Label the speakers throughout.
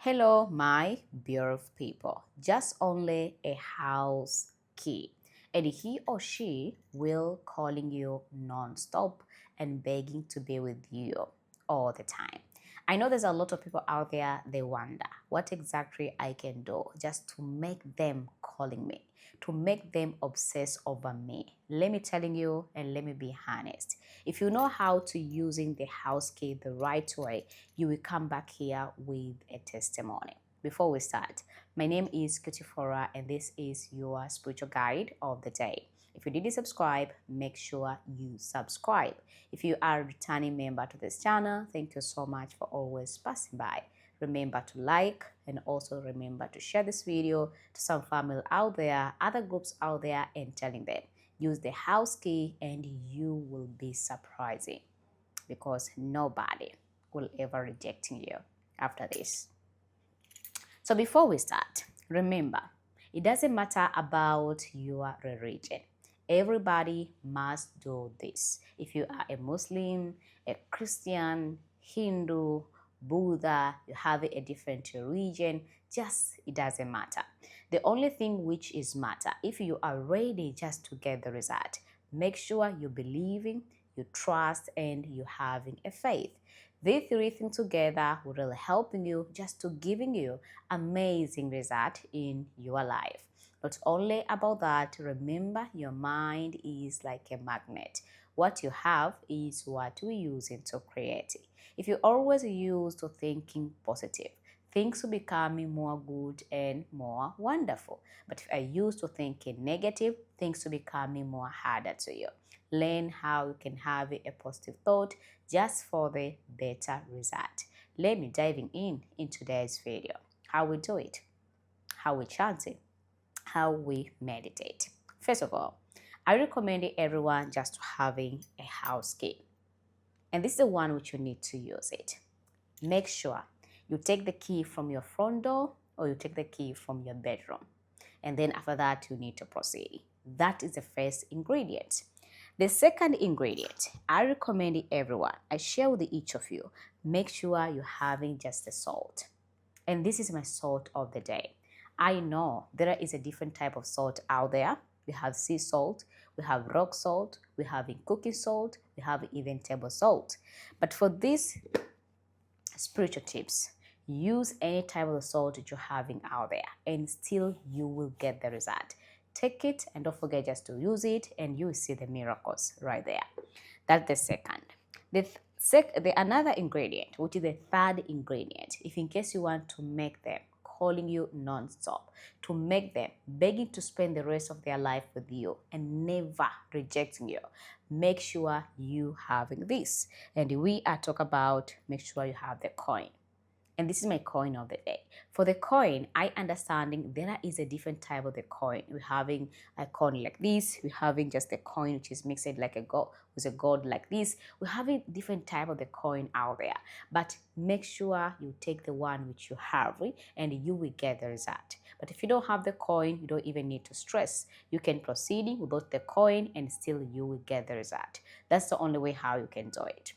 Speaker 1: Hello, my beautiful people. Just only a house key. And he or she will calling you non-stop and begging to be with you all the time. I know there's a lot of people out there, they wonder what exactly I can do just to make them calling me, to make them obsess over me. Let me telling you and let me be honest. If you know how to using the house key the right way, you will come back here with a testimony. Before we start, my name is Kutifora and this is your spiritual guide of the day. If you didn't subscribe, make sure you subscribe. If you are a returning member to this channel, thank you so much for always passing by. Remember to like and also remember to share this video to some family out there, other groups out there, and telling them use the house key and you will be surprising because nobody will ever rejecting you after this. So before we start, remember, it doesn't matter about your religion. Everybody must do this. If you are a Muslim, a Christian, Hindu, Buddha, you have a different religion, just it doesn't matter. The only thing which is matter, if you are ready just to get the result, make sure you believing, you trust, and you having a faith. These three things together will really helping you just to giving you amazing result in your life. Not only about that, remember your mind is like a magnet. What you have is what we use to create. If you always use to thinking positive, things will becoming more good and more wonderful. But if I use to thinking negative, things will becoming more harder to you. Learn how you can have a positive thought just for the better result. Let me diving in today's video. How we do it, how we chant it, how we meditate. First of all, I recommend everyone just having a house key. And this is the one which you need to use it. Make sure you take the key from your front door or you take the key from your bedroom. And then after that, you need to proceed. That is the first ingredient. The second ingredient, I recommend everyone, I share with each of you, make sure you're having just the salt. And this is my salt of the day. I know there is a different type of salt out there. We have sea salt, we have rock salt, we have cooking salt, we have even table salt. But for these spiritual tips, use any type of salt that you're having out there and still you will get the result. Take it and don't forget just to use it and you will see the miracles right there. That's the second. The another ingredient, which is the third ingredient, if in case you want to make them calling you non-stop, to make them begging to spend the rest of their life with you and never rejecting you, make sure you having this. And we are talking about make sure you have the coin. And this is my coin of the day. For the coin, I understanding there is a different type of the coin. We're having a coin like this. We're having just a coin which is mixed like a gold with a gold like this. We're having different type of the coin out there. But make sure you take the one which you have and you will get the result. But if you don't have the coin, you don't even need to stress. You can proceed without the coin and still you will get the result. That's the only way how you can do it.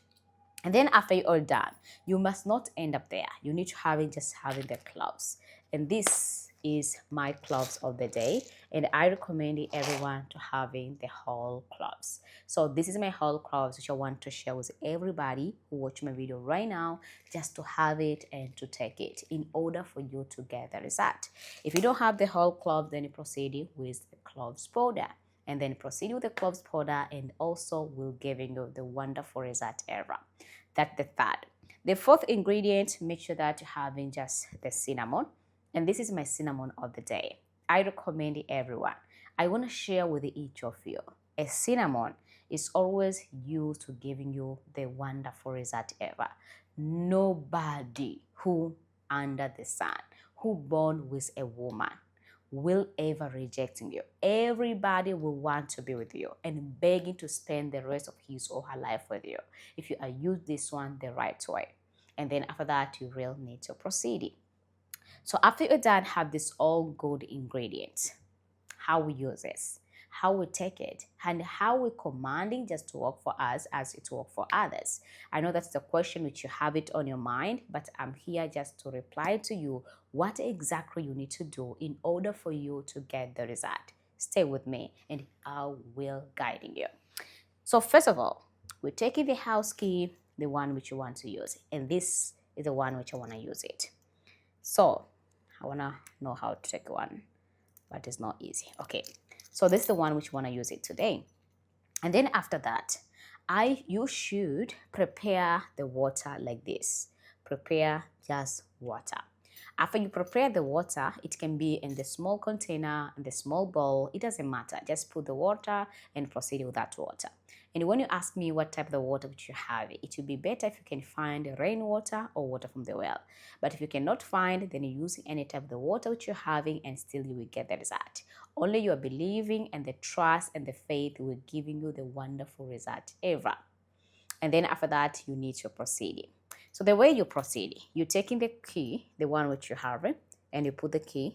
Speaker 1: And then after you're all done, you must not end up there. You need to just having the cloves. And this is my cloves of the day. And I recommend everyone to having the whole cloves. So this is my whole cloves which I want to share with everybody who watch my video right now, just to have it and to take it in order for you to get the result. If you don't have the whole cloves, then you proceed with the cloves powder. And then proceed with the cloves powder and also will giving you the wonderful result ever. That's the third. The fourth ingredient, make sure that you're having just the cinnamon. And this is my cinnamon of the day. I recommend it everyone. I want to share with each of you. A cinnamon is always used to giving you the wonderful result ever. Nobody who under the sun, who born with a woman, will ever rejecting you. Everybody will want to be with you and begging to spend the rest of his or her life with you if you are use this one the right way. And then after that, you will need to proceed. So after you're done, have this all good ingredients. How we use this. how we take it, and how we're commanding just to work for us as it works for others. I know that's the question which you have it on your mind, but I'm here just to reply to you what exactly you need to do in order for you to get the result. Stay with me and I will guide you. So first of all, we're taking the house key, the one which you want to use, and this is the one which I want to use it. So I want to know how to take one, but it's not easy. Okay, so this is the one which you want to use it today. And then after that, you should prepare the water like this. Prepare just water. After you prepare the water, it can be in the small container, in the small bowl, it doesn't matter. Just put the water and proceed with that water. And when you ask me what type of water which you have, it would be better if you can find rainwater or water from the well. But if you cannot find, then you're using any type of the water which you're having and still you will get the result. Only you are believing and the trust and the faith will giving you the wonderful result ever. And then after that, you need to proceed. So the way you proceed, you're taking the key, the one which you have, and you put the key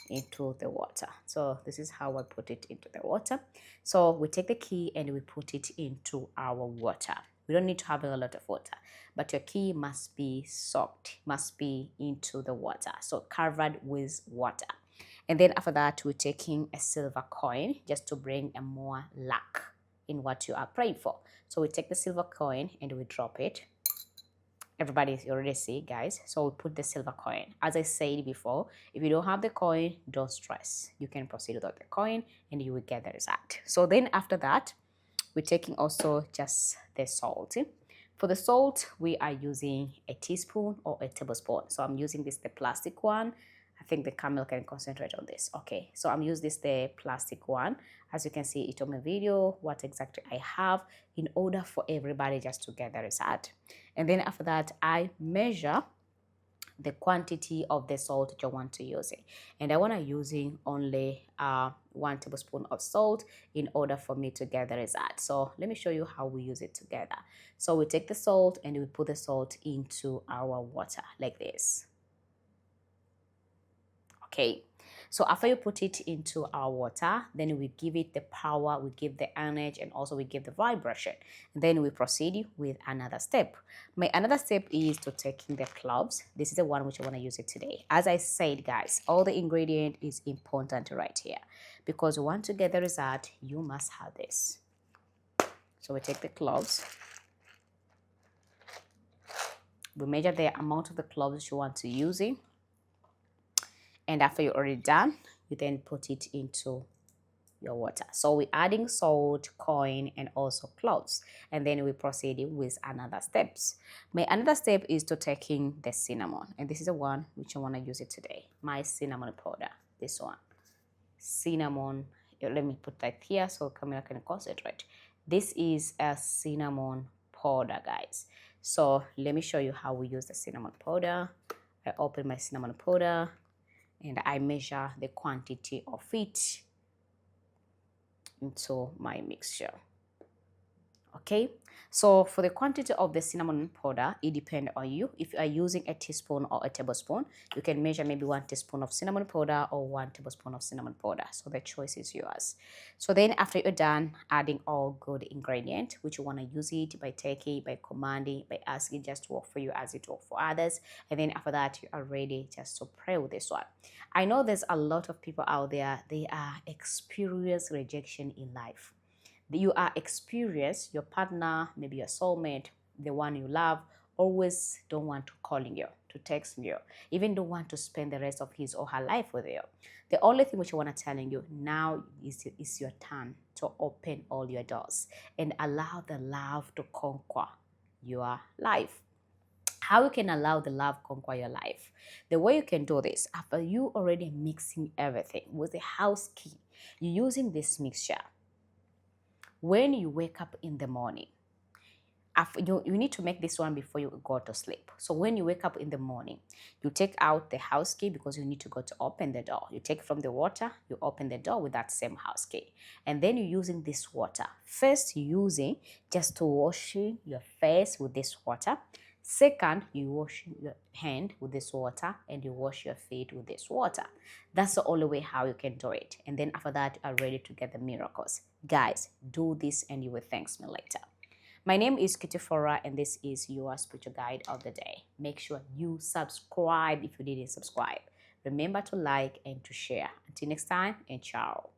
Speaker 1: into the water. So this is how I put it into the water. So we take the key and we put it into our water. We don't need to have a lot of water, but your key must be soaked, must be into the water, so covered with water. And then after that, we're taking a silver coin just to bring a more luck in what you are praying for. So we take the silver coin and we drop it. Everybody already see, guys. So we put the silver coin. As I said before, if you don't have the coin, don't stress. You can proceed without the coin and you will get the result. So then after that, we're taking also just the salt. For the salt, we are using a teaspoon or a tablespoon. So I'm using this, the plastic one. I think the camera can concentrate on this. Okay, so I'm using this, the plastic one. As you can see it on my video, what exactly I have in order for everybody just to get the result. And then after that, I measure the quantity of the salt that you want to use it. And I want to using only 1 tablespoon of salt in order for me to get the result. So let me show you how we use it together. So we take the salt and we put the salt into our water like this. Okay, so after you put it into our water, then we give it the power, we give the energy, and also we give the vibration. And then we proceed with another step. My another step is to taking the cloves. This is the one which I want to use it today. As I said, guys, all the ingredient is important right here because you want to get the result, you must have this. So we take the cloves. We measure the amount of the cloves you want to use it. And after you're already done, you then put it into your water. So we're adding salt, coin, and also cloves. And then we proceed with another steps. My another step is to taking the cinnamon. And this is the one which I want to use it today. My cinnamon powder, this one. Cinnamon, let me put that here so camera can concentrate. This is a cinnamon powder, guys. So let me show you how we use the cinnamon powder. I open my cinnamon powder and I measure the quantity of it into my mixture. Okay, so for the quantity of the cinnamon powder, it depends on you. If you are using a teaspoon or a tablespoon, you can measure maybe 1 teaspoon of cinnamon powder or 1 tablespoon of cinnamon powder. So the choice is yours. So then after you're done adding all good ingredient, which you want to use it by taking, by commanding, by asking just to work for you as it works for others. And then after that, you are ready just to pray with this one. I know there's a lot of people out there, they are experiencing rejection in life. You are experienced, your partner, maybe your soulmate, the one you love, always don't want to calling you, to text you, even don't want to spend the rest of his or her life with you. The only thing which I want to telling you now is your turn to open all your doors and allow the love to conquer your life. How you can allow the love conquer your life? The way you can do this, after you already mixing everything with the house key, you're using this mixture. When you wake up in the morning, you need to make this one before you go to sleep. So when you wake up in the morning, you take out the house key because you need to go to open the door. You take from the water, you open the door with that same house key. And then you're using this water. First, you're using just to wash your face with this water. Second, you wash your hand with this water and you wash your feet with this water. That's the only way how you can do it. And then after that, you are ready to get the miracles. Guys, do this and you will thank me later. My name is Kitifora and this is your spiritual guide of the day. Make sure you subscribe if you didn't subscribe. Remember to like and to share. Until next time, and ciao.